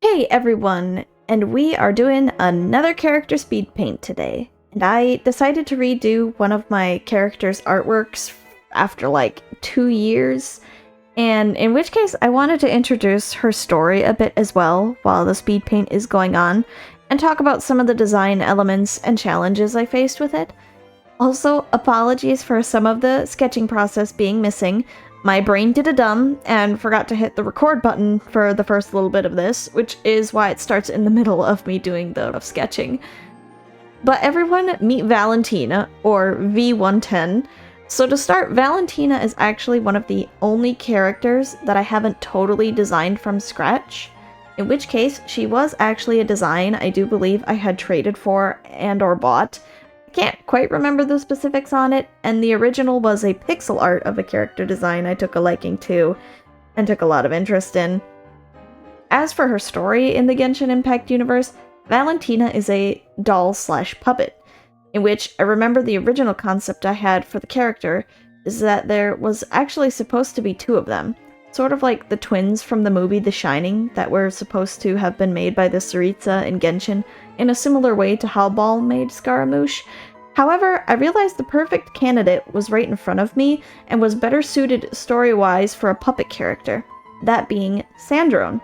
Hey everyone, and we are doing another character speed paint today. And I decided to redo one of my character's artworks after like 2 years, and in which case I wanted to introduce her story a bit as well while the speed paint is going on, and talk about some of the design elements and challenges I faced with it. Also, apologies for some of the sketching process being missing. My brain did a dumb and forgot to hit the record button for the first little bit of this, which is why it starts in the middle of me doing the sketching. But everyone, meet Valentina, or V110. So to start, Valentina is actually one of the only characters that I haven't totally designed from scratch. In which case, she was actually a design I do believe I had traded for and or bought. Can't quite remember the specifics on it, and the original was a pixel art of a character design I took a liking to and took a lot of interest in. As for her story in the Genshin Impact universe, Valentina is a doll/puppet, in which I remember the original concept I had for the character is that there was actually supposed to be two of them, sort of like the twins from the movie The Shining that were supposed to have been made by the Tsaritsa in Genshin, in a similar way to how Ball made Scaramouche. However, I realized the perfect candidate was right in front of me and was better suited story-wise for a puppet character, that being Sandrone.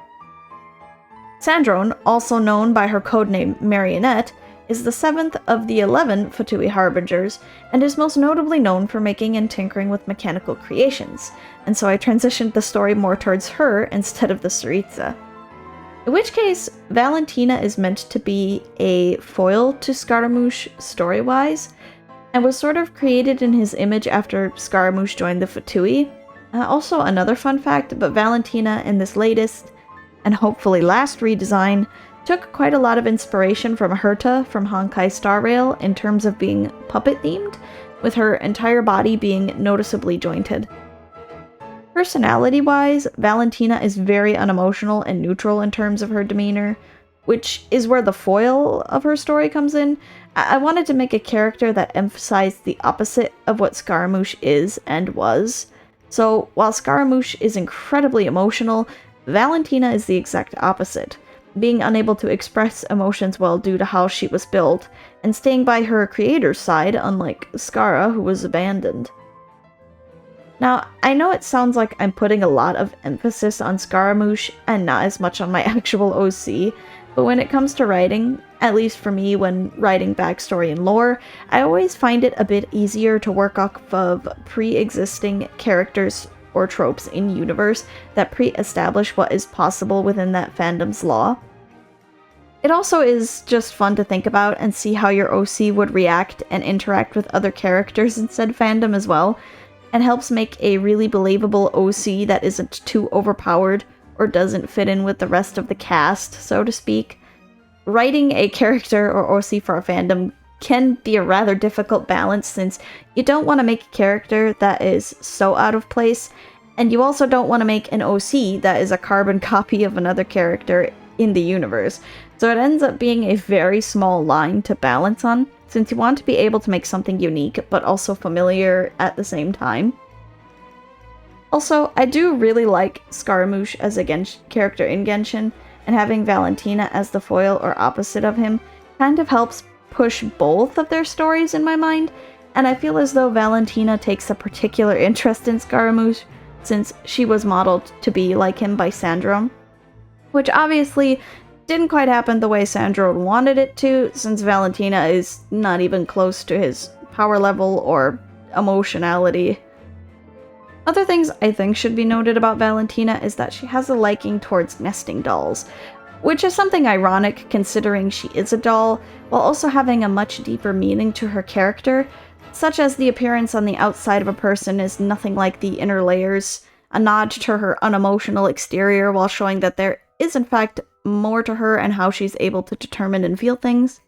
Sandrone, also known by her codename Marionette, is the 7th of the 11 Fatui Harbingers, and is most notably known for making and tinkering with mechanical creations, and so I transitioned the story more towards her instead of the Tsaritsa. In which case, Valentina is meant to be a foil to Scaramouche story-wise, and was sort of created in his image after Scaramouche joined the Fatui. Also, another fun fact, but Valentina in this latest, and hopefully last redesign, took quite a lot of inspiration from Herta from Honkai Star Rail in terms of being puppet-themed, with her entire body being noticeably jointed. Personality-wise, Valentina is very unemotional and neutral in terms of her demeanor, which is where the foil of her story comes in. I wanted to make a character that emphasized the opposite of what Scaramouche is and was. So, while Scaramouche is incredibly emotional, Valentina is the exact opposite, being unable to express emotions well due to how she was built, and staying by her creator's side, unlike Scara, who was abandoned. Now, I know it sounds like I'm putting a lot of emphasis on Scaramouche and not as much on my actual OC, but when it comes to writing, at least for me when writing backstory and lore, I always find it a bit easier to work off of pre-existing characters or tropes in universe that pre-establish what is possible within that fandom's law. It also is just fun to think about and see how your OC would react and interact with other characters in said fandom as well, and helps make a really believable OC that isn't too overpowered or doesn't fit in with the rest of the cast, so to speak. Writing a character or OC for a fandom can be a rather difficult balance since you don't want to make a character that is so out of place, and you also don't want to make an OC that is a carbon copy of another character in the universe. So it ends up being a very small line to balance on, since you want to be able to make something unique, but also familiar at the same time. Also, I do really like Scaramouche as a character in Genshin, and having Valentina as the foil or opposite of him kind of helps push both of their stories in my mind, and I feel as though Valentina takes a particular interest in Scaramouche, since she was modeled to be like him by Sandrone, which obviously didn't quite happen the way Sandrone wanted it to, since Valentina is not even close to his power level or emotionality. Other things I think should be noted about Valentina is that she has a liking towards nesting dolls, which is something ironic considering she is a doll, while also having a much deeper meaning to her character, such as the appearance on the outside of a person is nothing like the inner layers, a nod to her unemotional exterior while showing that there is in fact more to her and how she's able to determine and feel things.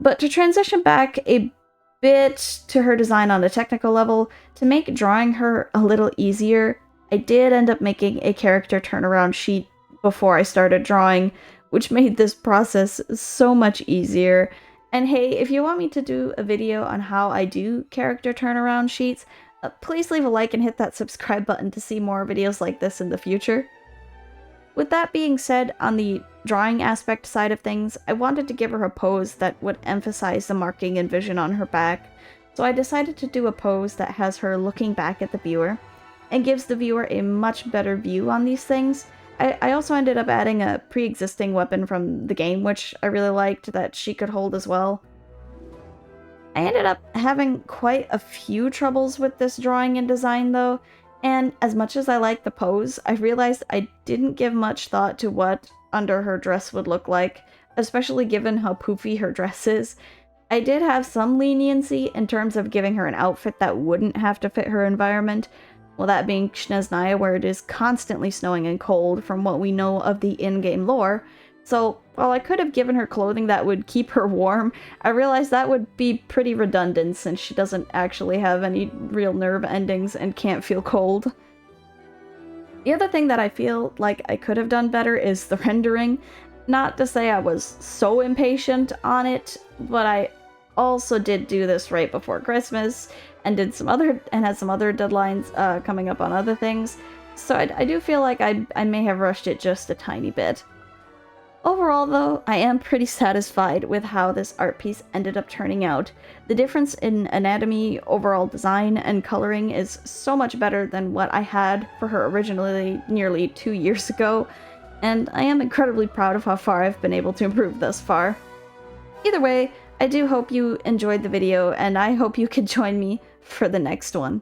But to transition back a bit to her design on a technical level, to make drawing her a little easier, I did end up making a character turnaround sheet before I started drawing, which made this process so much easier. And hey, if you want me to do a video on how I do character turnaround sheets, please leave a like and hit that subscribe button to see more videos like this in the future. With that being said, on the drawing aspect side of things, I wanted to give her a pose that would emphasize the marking and vision on her back, so I decided to do a pose that has her looking back at the viewer, and gives the viewer a much better view on these things. I also ended up adding a pre-existing weapon from the game, which I really liked, that she could hold as well. I ended up having quite a few troubles with this drawing and design though, and as much as I like the pose, I realized I didn't give much thought to what under her dress would look like, especially given how poofy her dress is. I did have some leniency in terms of giving her an outfit that wouldn't have to fit her environment, well, that being Snezhnaya, where it is constantly snowing and cold from what we know of the in-game lore. So, while I could have given her clothing that would keep her warm, I realized that would be pretty redundant since she doesn't actually have any real nerve endings and can't feel cold. The other thing that I feel like I could have done better is the rendering. Not to say I was so impatient on it, but I also did do this right before Christmas and had some other deadlines coming up on other things, so I do feel like I may have rushed it just a tiny bit. Overall though, I am pretty satisfied with how this art piece ended up turning out. The difference in anatomy, overall design, and coloring is so much better than what I had for her originally nearly 2 years ago, and I am incredibly proud of how far I've been able to improve thus far. Either way, I do hope you enjoyed the video, and I hope you could join me for the next one.